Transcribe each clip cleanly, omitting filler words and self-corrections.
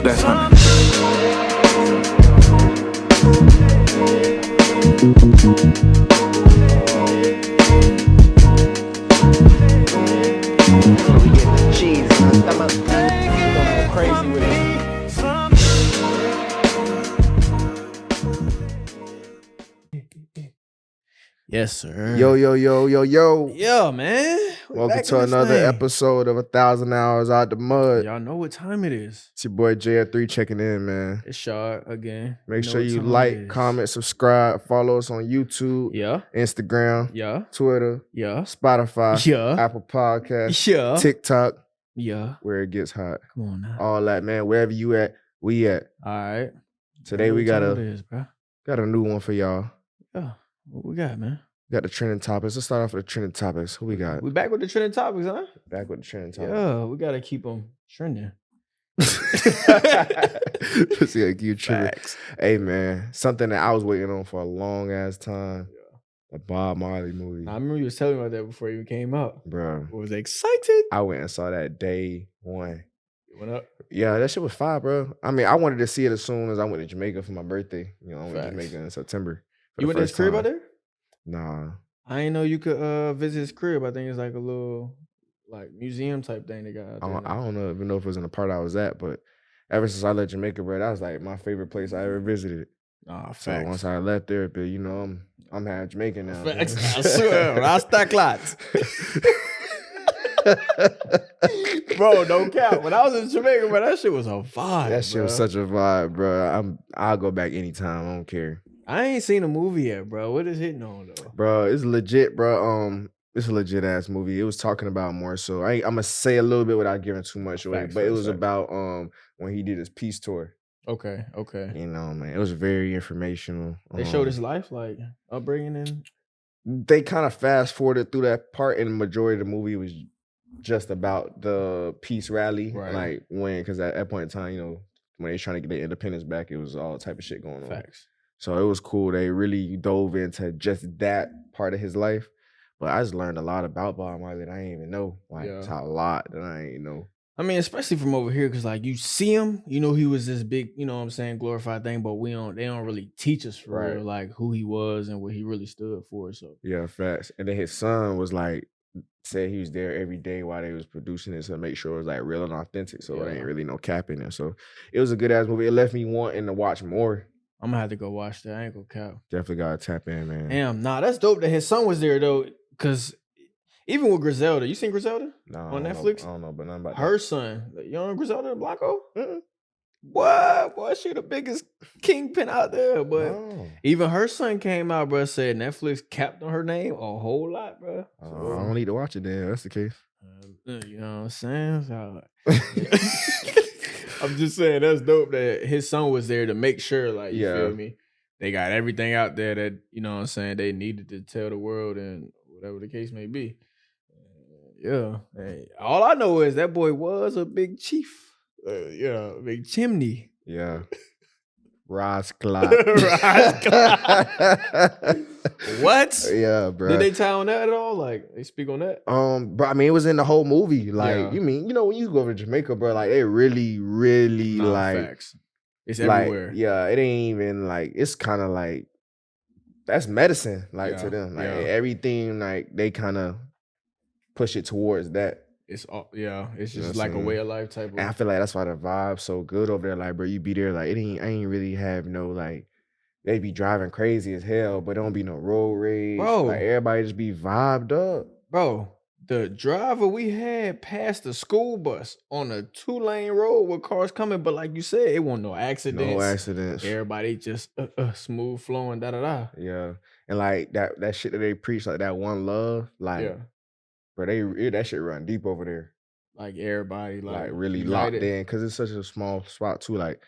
Let's hunt it. So we get the cheese in our stomach. We gonna go crazy with it. Yes, sir. Yo. Yeah, man. We Welcome back to in this another thing. episode of 1,000 Hours Out the Mud. Y'all know what time it is. It's your boy JF3 checking in, man. It's Shard again. Make know sure what you time it like, is. comment, subscribe, follow us on YouTube, Yeah, Instagram, yeah, Twitter, yeah, Spotify, yeah, Apple Podcasts, yeah, TikTok, yeah. where it gets hot. Come on now. All that, man. Wherever you at, we at. All right. Today Know we what got time a it is, bro. new one for y'all. Yeah. What we got, man? We got the trending topics. Let's start off with the trending topics. Who we got? We back with the trending topics, huh? Back with the trending topics. Yeah, we gotta keep them trending. Let's see, like, you tripping. Facts. Hey man, something that I was waiting on for a long ass time. A Bob Marley movie. I remember you was telling me about that before it even came out. Bro, I was excited. I went and saw that day one. It went up. Yeah, that shit was fire, bro. I mean, I wanted to see it as soon as I went to Jamaica for my birthday. You know, I went to Facts. Jamaica in September. You went to his crib out there? Nah. I didn't know you could visit his crib. I think it's like a little like museum type thing they got out there. I don't know, even know if it was in the part I was at, but ever since I left Jamaica, bro, that was like my favorite place I ever visited. Nah, So facts. once I left there, but you know, I'm half Jamaican now. Facts. I swear, Rasta clots. Bro, no cap. When I was in Jamaica, bro, that shit was a vibe. That shit was such a vibe, bro. I'll go back anytime. I don't care. I ain't seen a movie yet, bro. What is hitting on though? Bro, it's legit, bro. It's a legit ass movie. It was talking about more so. I'm gonna say a little bit without giving too much away, Facts, but it facts, was facts. about when he did his peace tour. Okay. You know, man, it was very informational. They showed his life, like upbringing and They kind of fast forwarded through that part, and the majority of the movie was just about the peace rally, Right. like because at that point in time, you know, when they were trying to get their independence back, it was all type of shit going on. facts. So it was cool. They really dove into just that part of his life. But I just learned a lot about Bob Marley that I didn't even know. Like, Yeah. it's a lot that I ain't know. I mean, especially from over here, because like you see him, you know, he was this big, you know what I'm saying, glorified thing, but they don't really teach us for Right. real, like who he was and what he really stood for. So Yeah, facts. And then his son was like, said he was there every day while they was producing it to make sure it was like real and authentic. So it Yeah. ain't really no cap in there. So it was a good ass movie. It left me wanting to watch more. I'm gonna have to go watch that. I ain't gonna cap. Definitely gotta tap in, man. Damn, nah, that's dope that his son was there though, because even with Griselda, you seen Griselda? Nah, on I don't Netflix? Know, I don't know, but nothing about Her son, you know Griselda Blanco? Mm-mm. What? Boy, she the biggest kingpin out there. that. But No. even her son came out, bro, said Netflix capped on her name a whole lot, bro. I don't need to watch it then. That's the case. You know what I'm saying? So, I'm just saying that's dope that his son was there to make sure, like, you Yeah. feel me? They got everything out there that, you know what I'm saying, they needed to tell the world and whatever the case may be. Yeah. Hey, all I know is that boy was a big chief. Yeah, big chimney. Yeah. Ross Clock. What? Yeah, bro. Did they tie on that at all? Like, they speak on that? Bro, I mean, it was in the whole movie. Like, Yeah. you mean, you know, when you go to Jamaica, bro, like, they really, really, Nah, like, facts. It's like, everywhere. yeah, it ain't even, like, it's kind of like, that's medicine, like, Yeah, to them. Like, yeah. everything, like, they kind of push it towards that. It's all, yeah, it's You know just what I'm like a saying? way of life type And I of. feel like that's why the vibe's so good over there. Like, bro, you be there, like, I ain't really have no, like, they be driving crazy as hell, but don't be no road rage. Bro. Like, everybody just be vibed up. Bro, the driver we had passed the school bus on a 2-lane road with cars coming, but like you said, it wasn't no accidents. No accidents. Everybody just smooth flowing, da. Yeah. And like that shit that they preach, like that one love, like, Yeah. bro, that shit run deep over there. Like everybody, Like, like really united. locked in. Cause it's such a small spot too. Like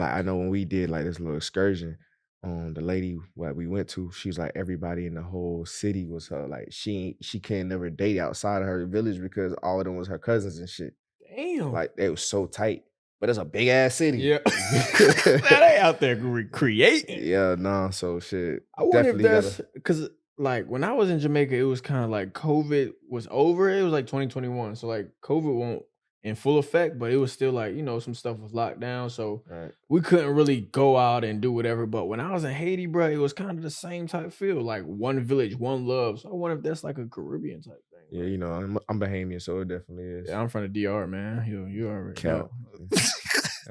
I know when we did like this little excursion, the lady what we went to, she was like everybody in the whole city was her. Like she can't never date outside of her village because all of them was her cousins and shit. Damn. Like they was so tight. But it's a big ass city. yeah. Now they out there creating. Yeah, nah, so shit. I wonder if Definitely that's because like when I was in Jamaica, it was kind of like COVID was over. It was like 2021. So like COVID won't in full effect, but it was still like, some stuff was locked down. So Right. we couldn't really go out and do whatever. But when I was in Haiti, bro, it was kind of the same type feel, like one village, one love. So I wonder if that's like a Caribbean type thing. Yeah, you know, I'm Bahamian, so it definitely is. Yeah, I'm from the DR, man. You already Cap. know.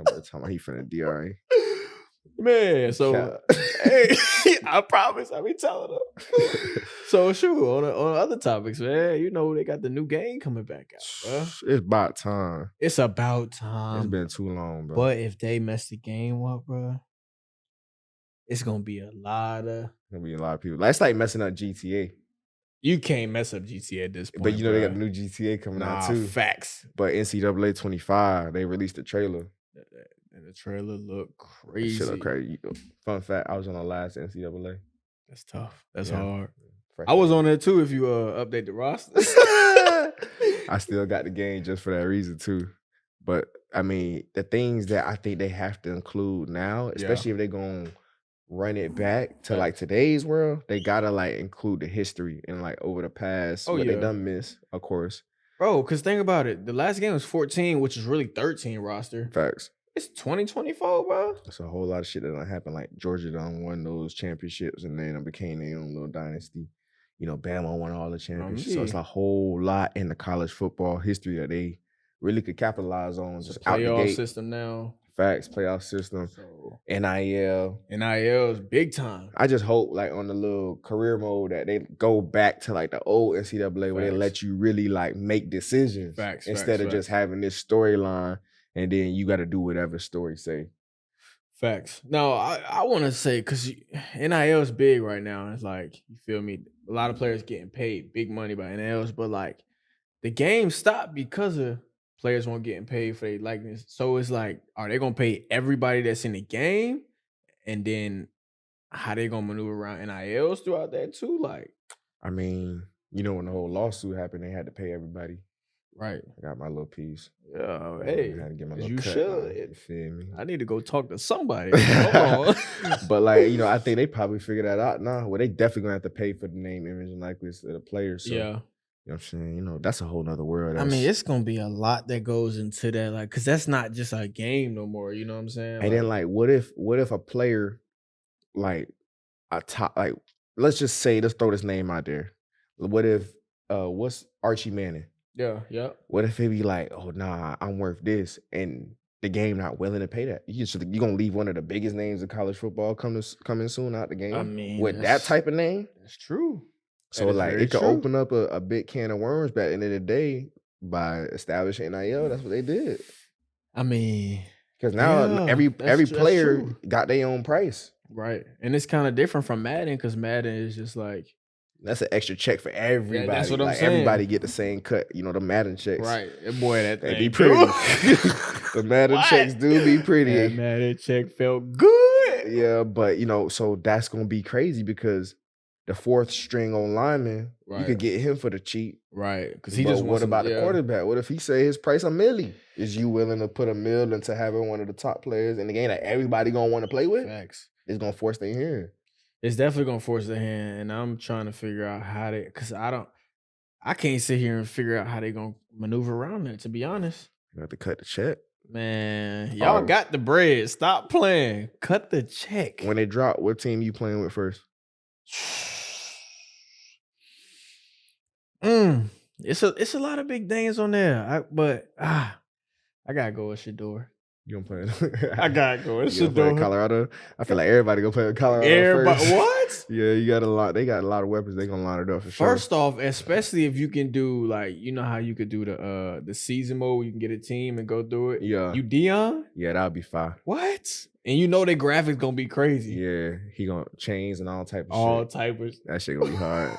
By the time he from the DR, Man, so Cap. hey, I promise I'll be telling them. So sure, on other topics, man, they got the new game coming back out, bro. It's about time. It's about It's time. been too long, bro. But if they mess the game up, bro, it's gonna be a lot of. Gonna be a lot of people. That's like messing up GTA. You can't mess up GTA at this point. But they got bruh. the new GTA coming out Nah, too. facts. But NCAA 25, they released the trailer. And the trailer look That crazy. shit look crazy. Fun fact, I was on the last NCAA. That's tough. That's Yeah. hard. Fresh I was out. on there too if you update the roster. I still got the game just for that reason too. But I mean, the things that I think they have to include now, especially if they're gonna run it back to like today's world, they gotta like include the history and like over the past what they done miss, of course. Bro, because think about it. The last game was 14, which is really 13 roster. Facts. It's 2024, bro. That's a whole lot of shit that done happened. Like Georgia done won those championships and then it became their own little dynasty. Bama won all the championships. So it's a whole lot in the college football history that they really could capitalize on. Just out the Playoff gate. system now. Facts, playoff system. So, NIL. NIL is big time. I just hope like on the little career mode that they go back to like the old NCAA where they let you really like make decisions. Instead of just having this storyline and then you got to do whatever story say. Facts. No, I want to say, because NIL is big right now. It's like, you feel me? A lot of players getting paid big money by NILs, but like the game stopped because of players weren't getting paid for their likeness. So it's like, are they going to pay everybody that's in the game? And then how they going to maneuver around NILs throughout that too? Like, I mean, when the whole lawsuit happened, they had to pay everybody. Right. I got my little piece. Yeah, hey, I had to get my little you cut. should. You feel me? I need to go talk to somebody. Come on. But like, I think they probably figured that out now. Well, they definitely gonna have to pay for the name, image, and likeness of the players. So, yeah. You know what I'm saying? That's a whole nother world. I mean, it's gonna be a lot that goes into that, like, because that's not just a game no more. You know what I'm saying? And then like, what if a player, like a top, like let's throw this name out there. What if what's Archie Manning? Yeah. What if it be like, oh nah, I'm worth this, and the game not willing to pay that? You gonna leave one of the biggest names of college football coming soon out the game? I mean, with that type of name? That's true. So like it could open up a big can of worms. But at the end of the day, by establishing NIL, that's what they did. I mean, because now every player got their own price. Right. And it's kind of different from Madden, because Madden is just like, that's an extra check for everybody. Yeah, that's what I'm saying. Everybody get the same cut. The Madden checks. Right. Boy, that they thing be pretty. The Madden checks do be pretty. That Madden check felt good. Yeah, but so that's gonna be crazy because the fourth string on lineman, you could get him for the cheap. Right. Because what about the quarterback? What if he say his price $1 million? Is you willing to put $1 million into having one of the top players in the game that everybody gonna want to play with? Facts. It's gonna force their hand. It's definitely gonna force their hand, and I'm trying to figure out how they, because I can't sit here and figure out how they gonna maneuver around that, to be honest. You have to cut the check. Man, y'all got the bread. Stop playing. Cut the check. When they drop, what team you playing with first? It's a lot of big names on there. I gotta go with Shador. You gonna play? I gotta go with Shador. Play Colorado. I feel like everybody gonna play with Colorado. First. What? Yeah, you got a lot. They got a lot of weapons. They gonna line it up for sure. First off, especially if you can do like, how you could do the season mode, where you can get a team and go through it. Yeah. You Dion? Yeah, that'll be fine. What? And their graphics gonna be crazy. Yeah, he gonna chains and all type of shit. Type of that shit gonna be hard.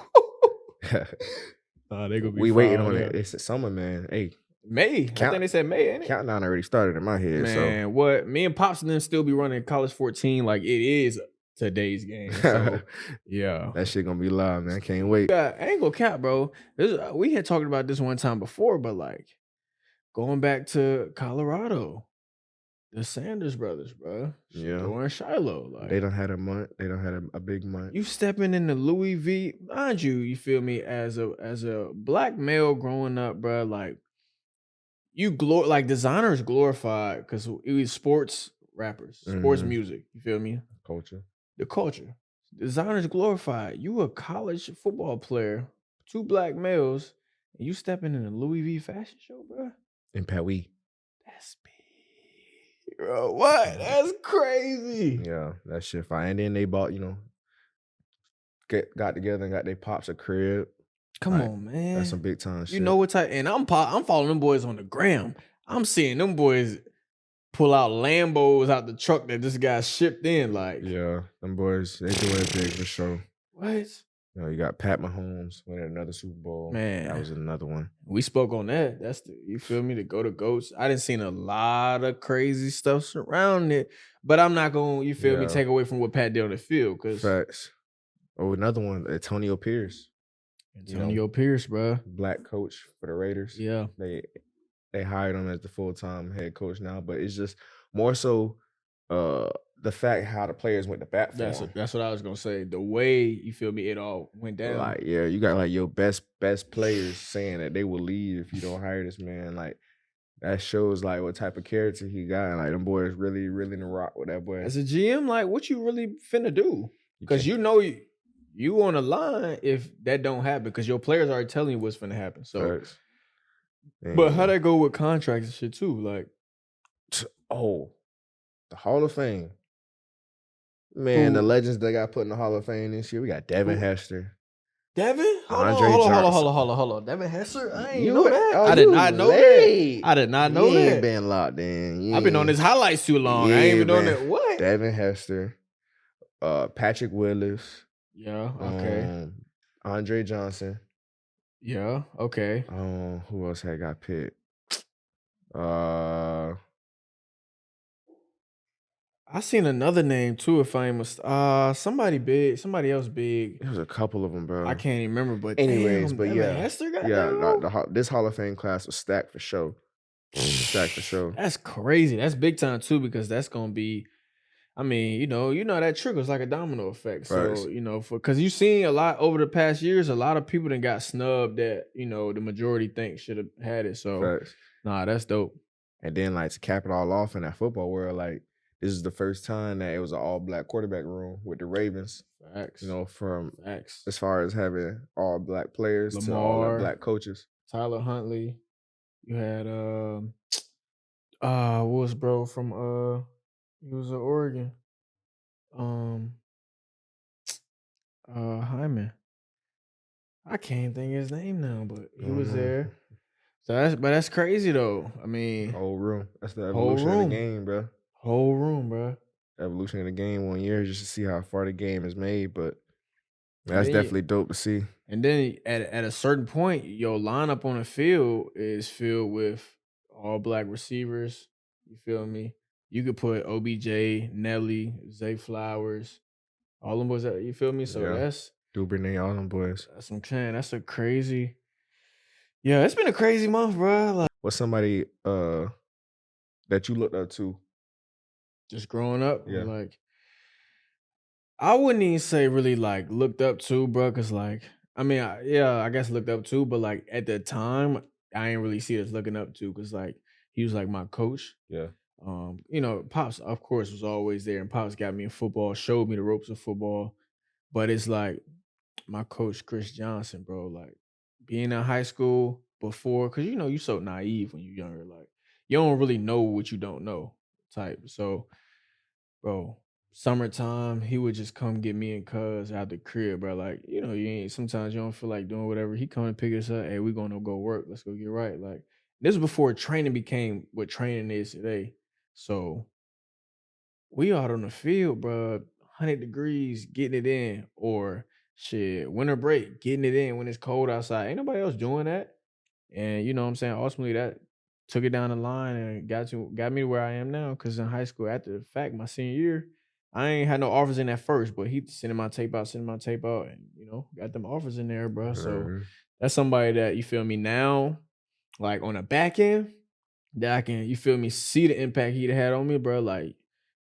They gonna be. We waiting on it. It's summer, man. Hey. May. I think they said May, ain't it? Countdown already started in my head. Man, so. what? Me and Pops and them still be running College 14 like it is today's game. So, yeah. That shit gonna be live, man. Can't wait. I ain't gonna cap, bro. We had talked about this one time before, but like going back to Colorado, the Sanders brothers, bro. Yeah. Doing Shiloh. Like, they done had a month. They done had a big month. You stepping in the Louis V, mind you feel me, as a black male growing up, bro, like, like designers glorified because it was sports rappers, sports music. You feel me? Culture. The culture. Designers glorified. You a college football player, 2 black males, and you stepping in a Louis V fashion show, bro. In Paris. That's big, bro. What? That's crazy. Yeah, that shit fine. And then they bought, got together and got their pops a crib. Come Like, on, man. That's some big time shit. You know what type? And I'm following them boys on the gram. I'm seeing them boys pull out Lambos out the truck that this guy shipped in. Like, Yeah, them boys, they doing it big for sure. what? You got Pat Mahomes winning another Super Bowl. Man. That was another one. We spoke on that. That's you feel me? To go to GOATs. I didn't seen a lot of crazy stuff surrounding it, but I'm not going, you feel me, take away from what Pat did on the field. Facts. Oh, another one, Antonio Pierce. Antonio Pierce, bro. Black coach for the Raiders. Yeah. They hired him as the full-time head coach now, but it's just more so the fact how the players went to bat for him. That's what I was gonna say. The way, you feel me, it all went down. Like, yeah, you got like your best players saying that they will leave if you don't hire this man. Like, that shows like what type of character he got. And like them boys really in the rock with that boy. As a GM, like, what you really finna do? Because you on the line if that don't happen, because your players already telling you what's finna happen. So, but how that go with contracts and shit too? Like, the Hall of Fame. Man, the legends that got put in the Hall of Fame this year. We got Devin Hester. Devin? Hold on. Devin Hester? I ain't know that. I did not know that. I did not know that. You ain't been locked in. I've been on his highlights too long. I ain't even known that. What? Devin Hester. Patrick Willis. Yeah, okay. Andre Johnson. Yeah, okay. Who else had got picked? I seen another name too, if I ain't somebody else big. There was a couple of them, bro. I can't even remember, but anyways, but yeah. Hester got this Hall of Fame class was stacked for sure. That's crazy. That's big time too, because that's gonna be, I mean, you know that trickles like a domino effect. Right. So, because you've seen a lot over the past years, a lot of people that got snubbed that, the majority think should have had it. So, nah, that's dope. And then, like, to cap it all off in that football world, like, this is the first time that it was an all-black quarterback room with the Ravens. Facts. From as far as having all-black players to all black coaches. Tyler Huntley. You had what was bro from he was in Oregon. Hyman. I can't think his name now, but he was there. So that's crazy though. I mean, whole room. That's the evolution of the game, bro. Whole room, bro. Evolution of the game 1 year just to see how far the game is made, but that's definitely dope to see. And then at a certain point, your lineup on the field is filled with all black receivers. You feel me? You could put OBJ, Nelly, Zay Flowers, all them boys. You feel me? So that's Duvernay, all them boys. That's what I'm saying. That's a crazy. Yeah, it's been a crazy month, bro. Like, what's somebody that you looked up to? Just growing up, yeah. Like, I wouldn't even say really like looked up to, bro, because like, I mean, I guess looked up to, but like at the time, I ain't really see it as looking up to, because like he was like my coach. Yeah. Pops, of course, was always there, and Pops got me in football, showed me the ropes of football. But it's like my coach, Chris Johnson, bro, like being in high school before, because you so naive when you're younger, like you don't really know what you don't know type. So, bro, summertime, he would just come get me and Cuz out the crib, bro. Like, sometimes you don't feel like doing whatever. He come and pick us up. Hey, we gonna go work. Let's go get right. Like, this was before training became what training is today. So we out on the field, bro, 100 degrees, getting it in, or shit, winter break, getting it in when it's cold outside. Ain't nobody else doing that. And you know what I'm saying? Ultimately, that took it down the line and got me to where I am now. Because in high school, after the fact, my senior year, I ain't had no offers in at first, but he sending my tape out, and got them offers in there, bro. So that's somebody that, you feel me, now, like on the back end, that I can, you feel me, see the impact he'd had on me, bro. Like,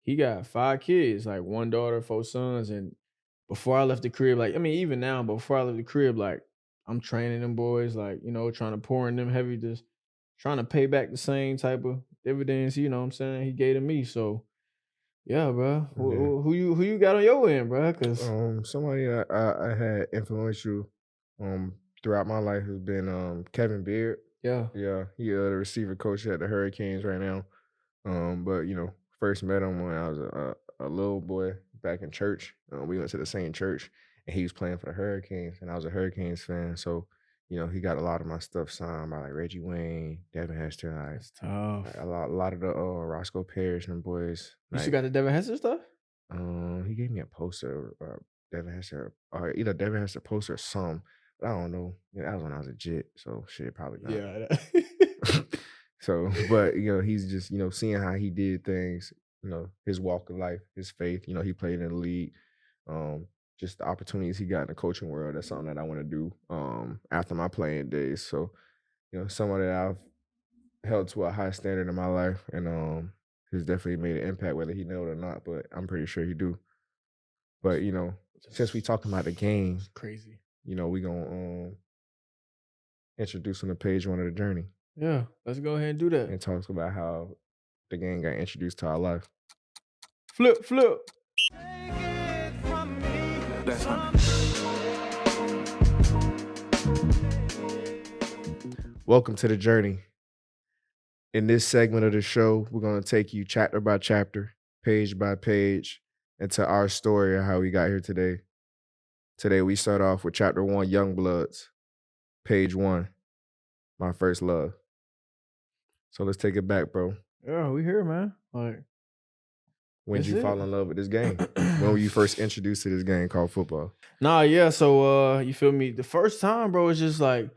he got 5 kids, like 1 daughter, 4 sons. And before I left the crib, like, I mean, even now, before I left the crib, like, I'm training them boys, like, trying to pour in them heavy, just trying to pay back the same type of dividends, you know what I'm saying, he gave to me. So yeah, bro. Yeah. Who you got on your end, bro? Cause Somebody I had influential throughout my life has been Kevin Beard. yeah. Yeah, he the receiver coach at the Hurricanes right now. But first met him when I was a little boy back in church. We went to the same church, and he was playing for the Hurricanes, and I was a Hurricanes fan. So, he got a lot of my stuff signed by like Reggie Wayne, Devin Hester, That's tough. like a lot of the Roscoe Parrish and boys. You still Like, got the Devin Hester stuff? he gave me a poster, Devin Hester, or either Devin Hester poster or some, but I don't know. Yeah, that was when I was a jit, so shit, probably not. Yeah. So, but he's just seeing how he did things, his walk of life, his faith. He played in the league. Just the opportunities he got in the coaching world. That's something that I want to do after my playing days. So, someone that I've held to a high standard in my life, and has definitely made an impact, whether he know it or not. But I'm pretty sure he do. But since we talking about the game, It's crazy. we gonna introduce on the page one of the journey. Yeah, let's go ahead and do that. And talks about how the game got introduced to our life. Flip. Welcome to the journey. In this segment of the show, we're going to take you chapter by chapter, page by page, into our story of how we got here today. Today, we start off with chapter 1, Youngbloodz, page 1, my first love. So let's take it back, bro. Yeah, we here, man. Like, when did you fall in love with this game? When were you first introduced to this game called football? Nah, yeah. So, you feel me? The first time, bro, it's just like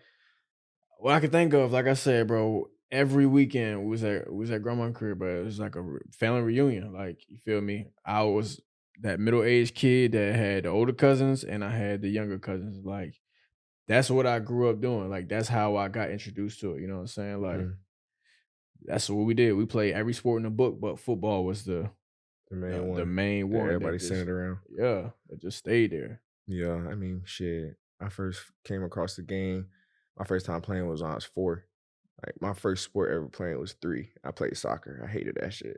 what I could think of. Like I said, bro, every weekend we was at grandma's crib, bro. It was like a family reunion. Like, you feel me? I was that middle-aged kid that had the older cousins, and I had the younger cousins. Like, that's what I grew up doing. Like, that's how I got introduced to it. You know what I'm saying? Like, that's what we did. We played every sport in the book, but football was the main one. Everybody centered around. Yeah, it just stayed there. Yeah, I mean, shit. I first came across the game. My first time playing was when I was 4. Like, my first sport ever playing was 3. I played soccer. I hated that shit.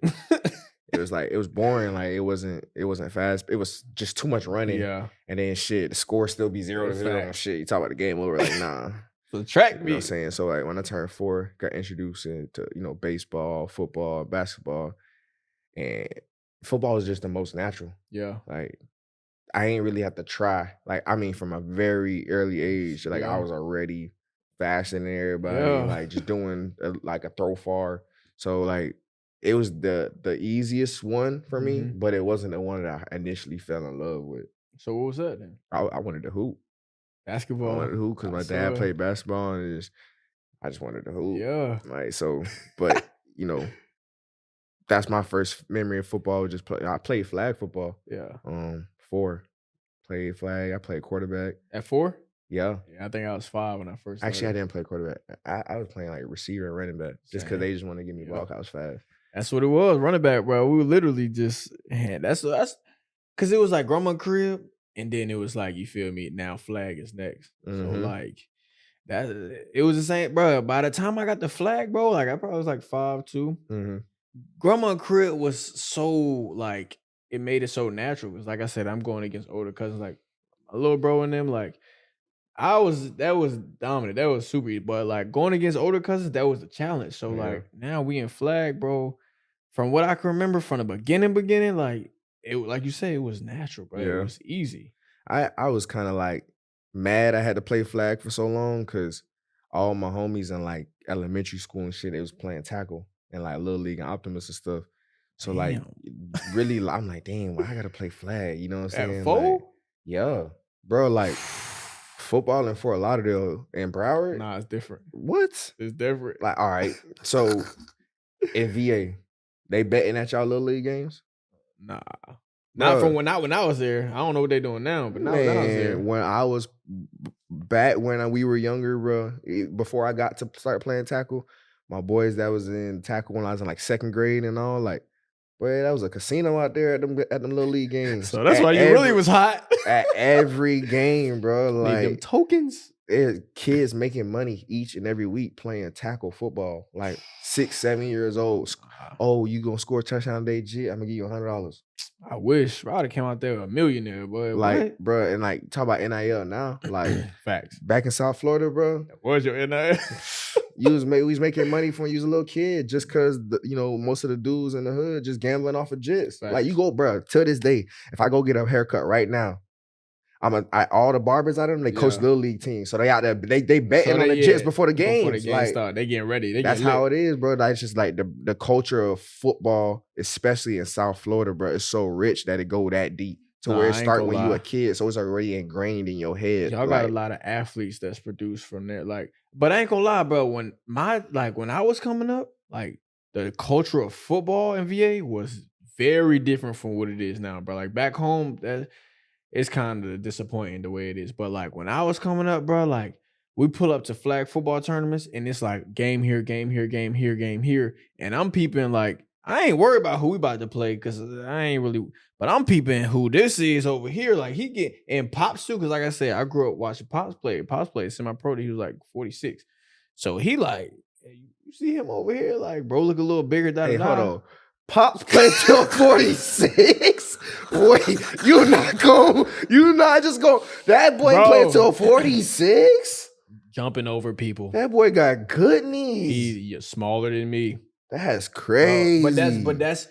It was boring. Like, it wasn't fast. It was just too much running. Yeah. And then shit, the score still be 0-0. Shit, you talk about the game over, like, nah. So the track You know what I'm saying? So, like, when I turned 4, got introduced into, baseball, football, basketball. And football is just the most natural. Yeah. Like, I ain't really have to try. Like, I mean, from a very early age, like, I was already faster than everybody, like, just doing a throw far. So, like, it was the easiest one for me, but it wasn't the one that I initially fell in love with. So what was that then? I wanted to hoop. Basketball. I wanted to hoop because my dad played basketball, and I just wanted to hoop. Yeah. Like, so, but that's my first memory of football. I played flag football. Yeah. 4. Played flag. I played quarterback. At 4? Yeah. I think I was 5 when I first started. Actually, I didn't play quarterback. I was playing like receiver and running back just because they just want to give me the ball 'cause I was fast. That's what it was, running back, bro. We were literally just that's because it was like grandma crib, and then it was like, you feel me, now flag is next. So like that, it was the same, bro. By the time I got the flag, bro, like I probably was like 5'2". Grandma crib was so like, it made it so natural. Because like I said, I'm going against older cousins, like my little bro and them. Like, that was dominant. That was super. But like going against older cousins, that was the challenge. So like now we in flag, bro. From what I can remember from the beginning, like it, like you said, it was natural, bro. It was easy. I was kind of like mad I had to play flag for so long because all my homies in like elementary school and shit, they was playing tackle and like Little League and Optimus and stuff. So like, really, I'm like, damn, why I gotta play flag? You know what I'm saying? At 4? Like, yeah, bro. Like, football in Fort Lauderdale and Broward. Nah, it's different. What? It's different. Like, all right. So in VA, they betting at y'all Little League games? Nah. Not from when I was there. I don't know what they doing now, but now when I was there. When I was back when we were younger, bro, before I got to start playing tackle, my boys that was in tackle when I was in like 2nd grade and all, like, boy, that was a casino out there at them Little League games. So that's why you really was hot. At every game, bro. Like, need them tokens. kids making money each and every week playing tackle football, like 6, 7 years old. Oh, you gonna score a touchdown today, G? I'm gonna give you $100. I wish I would have came out there a millionaire, boy. Like, bro, and like talk about NIL now. Like, facts. back in South Florida, bro. What's your NIL? we was making money from when you was a little kid, just cause most of the dudes in the hood just gambling off of jits. Facts. Like, you go, bro. To this day, if I go get a haircut right now, all the barbers out of them, they coach little league teams, so they out there, they betting on the jits before the games. Before the game start, they getting ready. That's how it is, bro. Like, it's just like the culture of football, especially in South Florida, bro. It's so rich that it go that deep to where it start when you a kid, so it's already ingrained in your head. Y'all got a lot of athletes that's produced from there. Like, but I ain't gonna lie, bro. When I was coming up, like the culture of football in VA was very different from what it is now, bro. Like back home, it's kind of disappointing the way it is. But like when I was coming up, bro, like we pull up to flag football tournaments and it's like game here, game here, game here, game here. And I'm peeping like, I ain't worried about who we about to play because I ain't really, but I'm peeping who this is over here. Like he get, and Pops too, because like I said, I grew up watching Pops play. Pops played semi-pro, he was like 46. So he like, hey, you see him over here? Like, bro, look a little bigger. Hey, hold on. Pops played till 46. Wait, you not just going. That boy played till 46. Jumping over people. That boy got good knees. He's smaller than me. That's crazy. But that's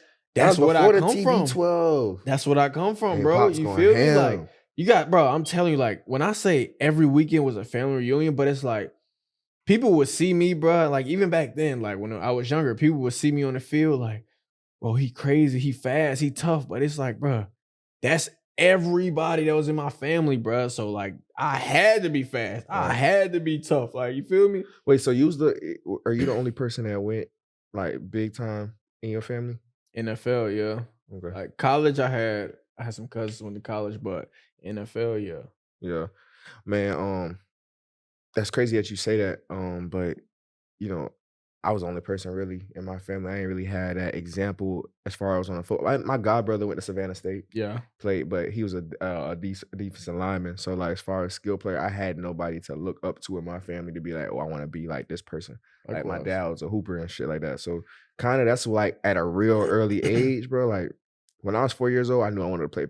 what I come from. 12. That's what I come from, bro. Pops you feel me? Ham. Like you got, bro. I'm telling you, like when I say every weekend was a family reunion, but it's like people would see me, bro. Like even back then, like when I was younger, people would see me on the field, like. Bro, he crazy, he fast, he tough, but it's like, bro, that's everybody that was in my family, bro. So like, I had to be fast, I had to be tough. Like, you feel me? Wait, so are you the only person that went like big time in your family? NFL, yeah. Okay. Like college, I had some cousins who went to college, but NFL, yeah. Yeah, man. That's crazy that you say that. But I was the only person really in my family. I ain't really had that example as far as on the football. My god brother went to Savannah State. Yeah. Played, but he was a defensive lineman. So like as far as skill player, I had nobody to look up to in my family to be like, oh, I want to be like this person. Like my dad was a hooper and shit like that. So kind of that's like at a real early age, bro. Like when I was 4 years old, I knew I wanted to play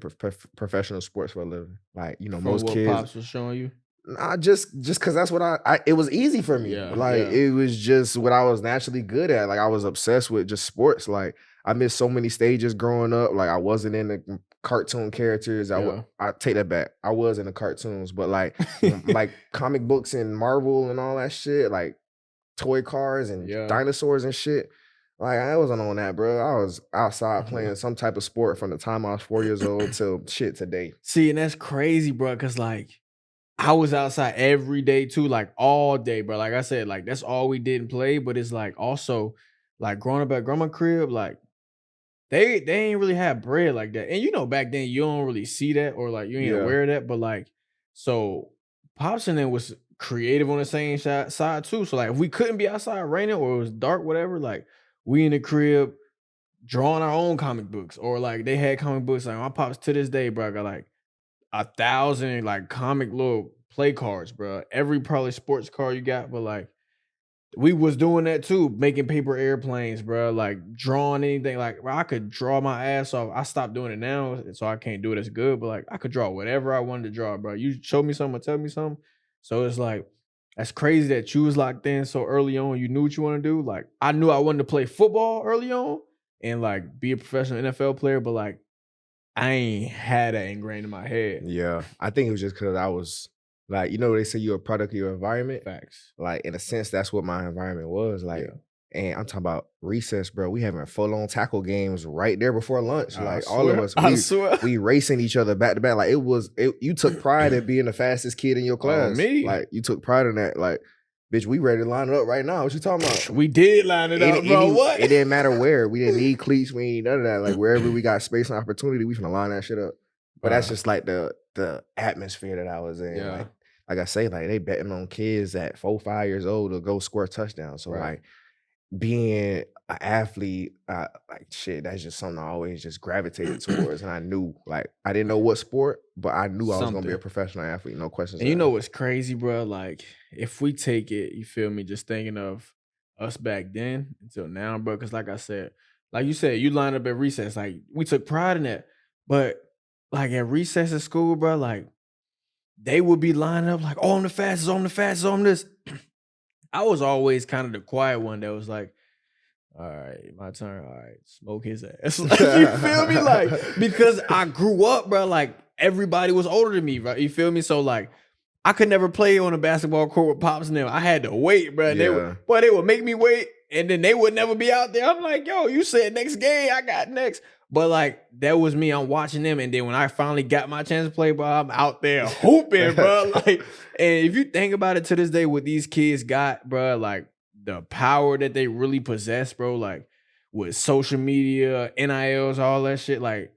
professional sports for a living. Like From most what kids. Pops was showing you. Nah, just because that's what it was easy for me. It was just what I was naturally good at. Like I was obsessed with just sports. Like I missed so many stages growing up. Like I wasn't in the cartoon characters. I take that back. I was in the cartoons, but like like comic books and Marvel and all that shit, like toy cars and dinosaurs and shit. Like I wasn't on that, bro. I was outside playing some type of sport from the time I was 4 years old till shit today. See, and that's crazy, bro, because like I was outside every day too, like all day, bro. Like I said, like that's all we did and play. But it's like also, like growing up at grandma's crib, like they ain't really have bread like that. And back then you don't really see that or like you ain't aware of that. But like, so Pops and them was creative on the same side too. So like if we couldn't be outside raining or it was dark, whatever, like we in the crib drawing our own comic books. Or like they had comic books. Like my Pops to this day, bro, got like 1,000 like comic little play cards, bro. Every probably sports card you got, but like we was doing that too, making paper airplanes, bro. Like drawing anything. Like bro, I could draw my ass off. I stopped doing it now, so I can't do it as good. But like I could draw whatever I wanted to draw, bro. You show me something, or tell me something. So it's like that's crazy that you was locked in so early on. You knew what you want to do. Like I knew I wanted to play football early on and like be a professional NFL player, but like I ain't had that ingrained in my head. Yeah, I think it was just because I was like, they say you're a product of your environment. Facts. Like in a sense, that's what my environment was like. And I'm talking about recess, bro. We having full-on tackle games right there before lunch. All of us, we racing each other back to back. Like you took pride in being the fastest kid in your class. Me, like you took pride in that. Like, bitch, we ready to line it up right now. What you talking about? We did line it up, bro. What? It didn't matter where. We didn't need cleats. We ain't none of that. Like wherever we got space and opportunity, we finna line that shit up. But that's just like the atmosphere that I was in. Yeah. Like I say, like they betting on kids at 4, 5 years old to go score a touchdown. So like being an athlete, like shit, that's just something I always just gravitated towards. And I knew, like, I didn't know what sport, but I knew I was gonna be a Something. professional athlete. No questions And you know asked. what's crazy, bro? Like, if we take it, you feel me, just thinking of us back then until now, bro. Because, like I said, like you said, you line up at recess. Like, we took pride in that. But, like, at recess at school, bro, like, they would be lining up, like, oh, I'm the fastest, oh, I'm the fastest, oh, I'm this. I was always kind of the quiet one that was like, all right, my turn. All right, smoke his ass. Like, you feel me? Like, because I grew up, bro, like, everybody was older than me, right? You feel me? So, like, I could never play on a basketball court with pops and them. I had to wait, bro. Yeah. They would make me wait, and then they would never be out there. I'm like, yo, you said next game, I got next. But like, that was me. I'm watching them, and then when I finally got my chance to play, bro, I'm out there hooping, bro. Like, and if you think about it, to this day, what these kids got, bro, like the power that they really possess, bro, like with social media, NILs, all that shit, like.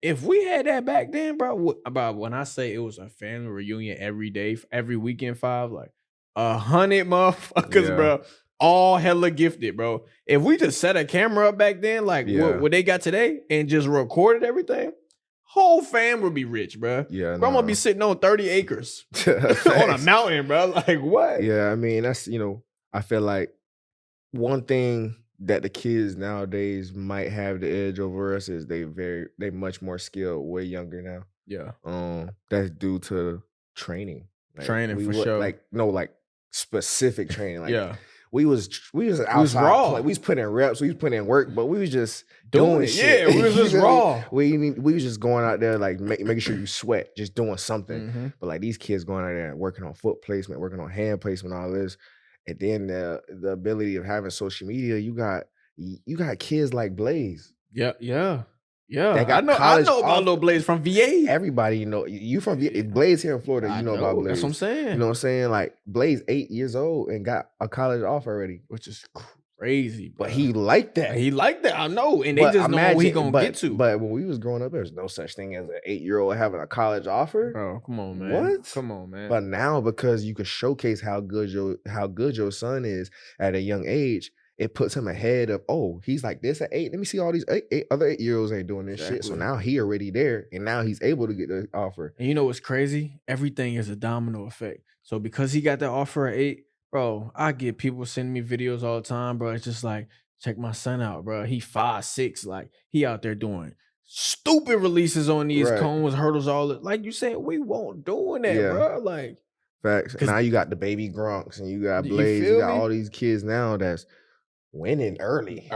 If we had that back then, bro, about when I say it was a family reunion every day, every weekend, 5, like 100 motherfuckers, Yeah. bro, all hella gifted, bro. If we just set a camera up back then, like Yeah. what they got today, and just recorded everything, whole fam would be rich, bro. Yeah, Bro, I'm gonna be sitting on 30 acres on a mountain, bro. Like what? Yeah, I mean, that's, I feel like one thing that the kids nowadays might have the edge over us is they much more skilled, way younger now. Yeah, That's due to training. Like, training we for would, sure. like, no, like specific training. Like, Yeah, we was outside raw. we was putting in reps, we was putting in work, but we was just Doing doing it. shit. Yeah, we was just You know what I raw. mean? We was just going out there, like, making sure you sweat, just doing something. Mhm. But like, these kids going out there and working on foot placement, working on hand placement, all this. And then the ability of having social media, you got kids like Blaze. Yeah. They I got know college about Lil Blaze from VA. Everybody, you from Blaze here in Florida, I you know about Blaze. That's what I'm saying. You know what I'm saying? Like, Blaze 8 years old and got a college offer already. Which is crazy, bro. But he liked that. He liked that, I know. And they just know what he gonna get to. But when we was growing up, there's no such thing as an 8-year-old having a college offer. Bro, come on, man. What? Come on, man. But now, because you can showcase how good your son is at a young age, it puts him ahead of, oh, he's like this at 8. Let me see, all these other 8-year-olds ain't doing this shit. So now he already there, and now he's able to get the offer. And you know what's crazy? Everything is a domino effect. So because he got that offer at 8, bro, I get people sending me videos all the time, bro. It's just like, check my son out, bro. He 5'6", like he out there doing stupid releases on these cones, hurdles, all that. Like you said, we won't doing that, bro. Like, facts. Now you got the baby Gronks and you got Blaze. You got all these kids now that's winning early.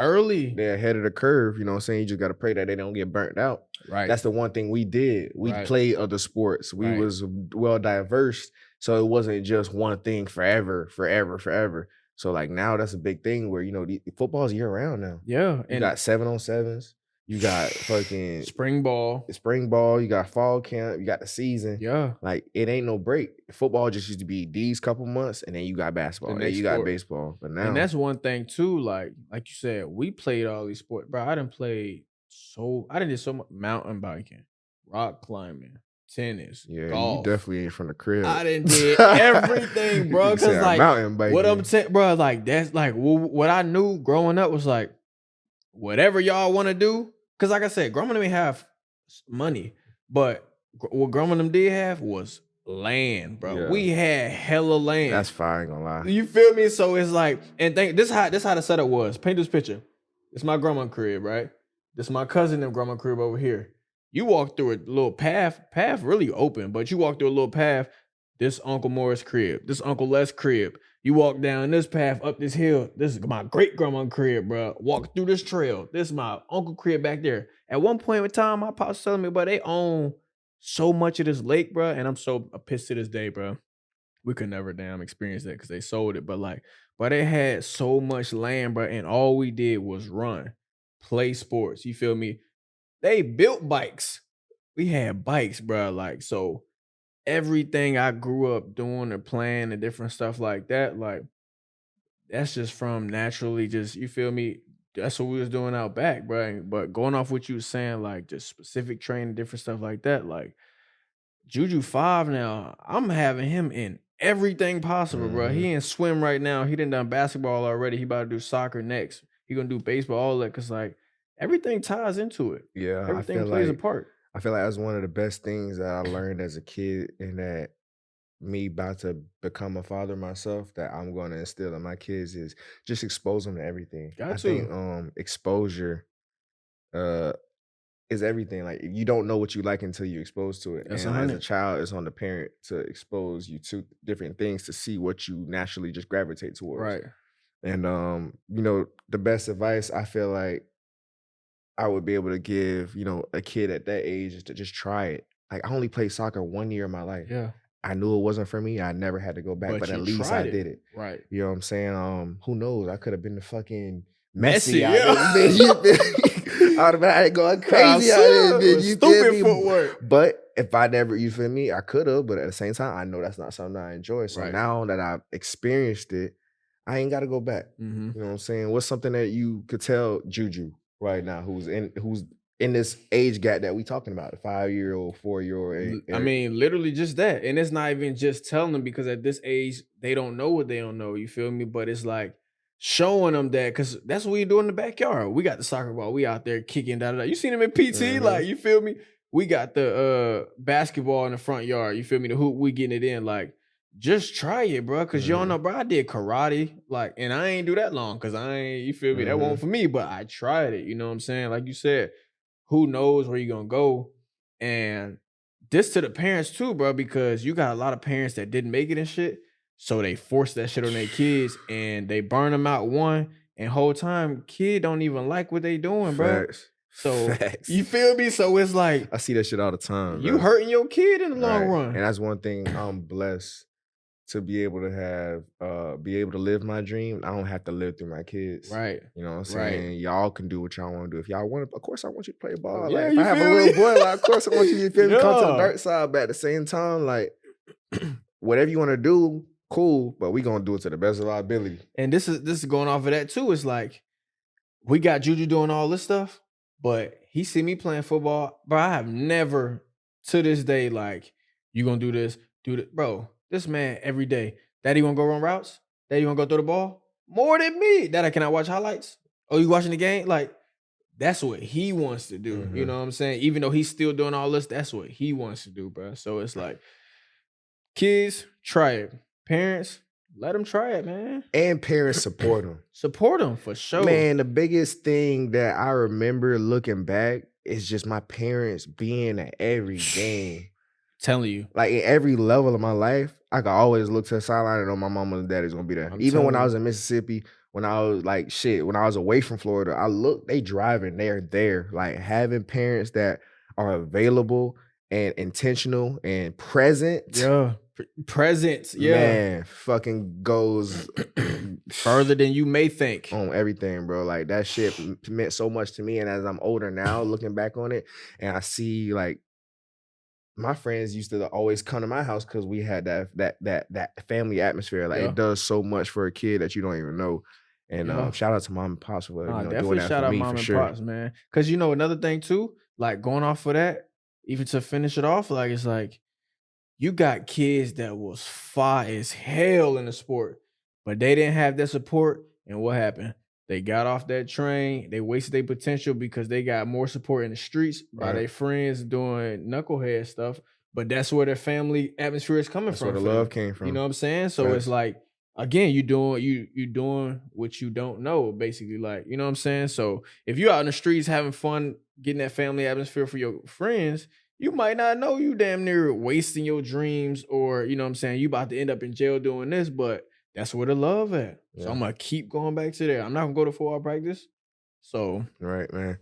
They're ahead of the curve. You know what I'm saying? You just got to pray that they don't get burnt out. Right. That's the one thing we did. We played other sports. We was well diverse. So it wasn't just one thing forever. So like now that's a big thing where, football's year round now. Yeah. You got 7-on-7s. You got fucking spring ball. You got fall camp. You got the season. Yeah. Like, it ain't no break. Football just used to be these couple months, and then you got basketball. Then you got baseball. But now, and that's one thing too. Like you said, we played all these sports, bro. I done do so much mountain biking, rock climbing, tennis, golf. You definitely ain't from the crib. I done did everything, bro. Because like mountain biking. what I'm saying, bro, like that's like what I knew growing up was like, whatever y'all want to do. Because like I said, grandma didn't have money, but what grandma them did have was land, bro. Yeah. We had hella land. That's fire, I ain't gonna lie. You feel me? So it's like, and this how the setup was. Paint this picture. It's my grandma's crib, right? This is my cousin and grandma's crib over here. You walk through a little path really open, but you walk through a little path. This Uncle Morris crib. This Uncle Les crib. You walk down this path, up this hill. This is my great grandma crib, bro. Walk through this trail. This is my uncle crib back there. At one point in time, my pops telling me, bro, they own so much of this lake, bro. And I'm so pissed to this day, bro. We could never damn experience that because they sold it. But they had so much land, bro. And all we did was run, play sports. You feel me? They built bikes. We had bikes, bro. Like, so everything I grew up doing or playing and different stuff like that, like that's just from naturally just, you feel me? That's what we was doing out back, bro. But going off what you was saying, like just specific training, different stuff like that, like Juju 5 now, I'm having him in everything possible, bro. He in swim right now. He done basketball already. He about to do soccer next. He gonna do baseball, all that, cause like everything ties into it. Yeah, Everything plays a part. I feel like that's one of the best things that I learned as a kid, and that me about to become a father myself, that I'm going to instill in my kids, is just expose them to everything. I think exposure is everything. Like, you don't know what you like until you're exposed to it. That's and as a 100. child, it's on the parent to expose you to different things to see what you naturally just gravitate towards. Right. And you know, the best advice I feel like I would be able to give, you know, a kid at that age is to just try it. Like, I only played soccer 1 year of my life. Yeah. I knew it wasn't for me. I never had to go back, but you at least tried I did it. Right. You know what I'm saying? Who knows? I could have been the fucking Messi, Messi out there, bitch. You feel me? I would have been going crazy out there, bitch. You feel Stupid me? footwork. But if I never, you feel me? I could have, but at the same time, I know that's not something I enjoy. So Right. now that I've experienced it, I ain't got to go back. Mm-hmm. You know what I'm saying? What's something that you could tell Juju right now, who's in this age gap that we talking about, the 5-year-old, 4-year-old? I mean, literally just that. And it's not even just telling them, because at this age, they don't know what they don't know. You feel me? But it's like showing them that, because that's what we do in the backyard. We got the soccer ball. We out there kicking, da da da. You seen them in PT? Like, you feel me? We got the basketball in the front yard. You feel me? The hoop, we getting it in. Like, just try it, bro. Because you don't know, bro. I did karate. Like, and I ain't do that long, because I ain't, you feel me? That wasn't for me, but I tried it. You know what I'm saying? Like you said, who knows where you're gonna go? And this to the parents too, bro, because you got a lot of parents that didn't make it and shit, so they force that shit on their kids and they burn them out and whole time kid don't even like what they doing, bro. So you feel me? So it's like, I see that shit all the time. You hurting your kid in the long run. And that's one thing I'm blessed to be able to have, be able to live my dream. I don't have to live through my kids. Right. You know what I'm saying? Right. Y'all can do what y'all want to do. If y'all want to, of course I want you to play ball. Yeah, like, if I have a little boy, like, of course I want you to come to the dark side, but at the same time, like, whatever you want to do, cool, but we gonna do it to the best of our ability. And this is going off of that too. It's like, we got Juju doing all this stuff, but he see me playing football. Bro, I have never to this day, like, you gonna do this, bro. This man every day, Daddy gonna go run routes? Daddy gonna go throw the ball? More than me. Dad, can I watch highlights? Oh, you watching the game? Like, that's what he wants to do. You know what I'm saying? Even though he's still doing all this, that's what he wants to do, bro. So it's like, kids, try it. Parents, let them try it, man. And parents support them. Support them for sure. Man, the biggest thing that I remember looking back is just my parents being at every game. Telling you. Like, in every level of my life, I could always look to the sideline and know my mama and daddy's gonna be there. Even when I was in Mississippi, when I was like, when I was away from Florida, I look, they driving, they're there. Like, having parents that are available and intentional and present. Yeah. Presence, yeah. Man, fucking goes further than you may think on everything, bro. Like, that shit meant so much to me. And as I'm older now, looking back on it, and I see, like, my friends used to always come to my house because we had that family atmosphere. Like, it does so much for a kid that you don't even know. And shout out to mom and pops for doing that for me, for sure. Pops, man. Because, you know, another thing too, like, going off of that, even to finish it off, like, it's like, you got kids that was far as hell in the sport, but they didn't have that support. And what happened? They got off that train. They wasted their potential because they got more support in the streets by their friends doing knucklehead stuff. But that's where their family atmosphere is coming from. That's where the love came from. You know what I'm saying? So it's like, again, you doing what you don't know, basically. Like, you know what I'm saying? So if you're out in the streets having fun, getting that family atmosphere for your friends, you might not know you damn near wasting your dreams, or, you know what I'm saying, you about to end up in jail doing this, but that's where the love at. So I'm going to keep going back to there. I'm not going to go to 4-hour practice. So. Right, man.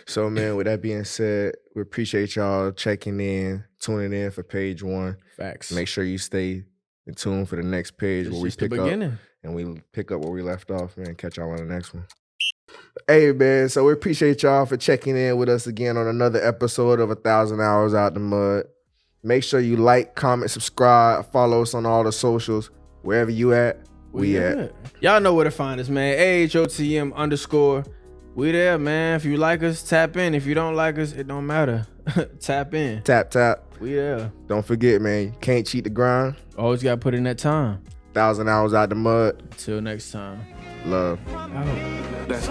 So, man, with that being said, we appreciate y'all checking in, tuning in for page 1. Facts. Make sure you stay in tune for the next page where we pick up. And we pick up where we left off, man. Catch y'all on the next one. Hey, man, so we appreciate y'all for checking in with us again on another episode of 1,000 Hours Out the Mud. Make sure you like, comment, subscribe, follow us on all the socials. Wherever you at, we at. Y'all know where to find us, man. AHOTM _ We there, man. If you like us, tap in. If you don't like us, it don't matter. Tap in. Tap. We there. Don't forget, man. You can't cheat the grind. Always got to put in that time. 1,000 hours out the mud. Till next time. Love. Out. That's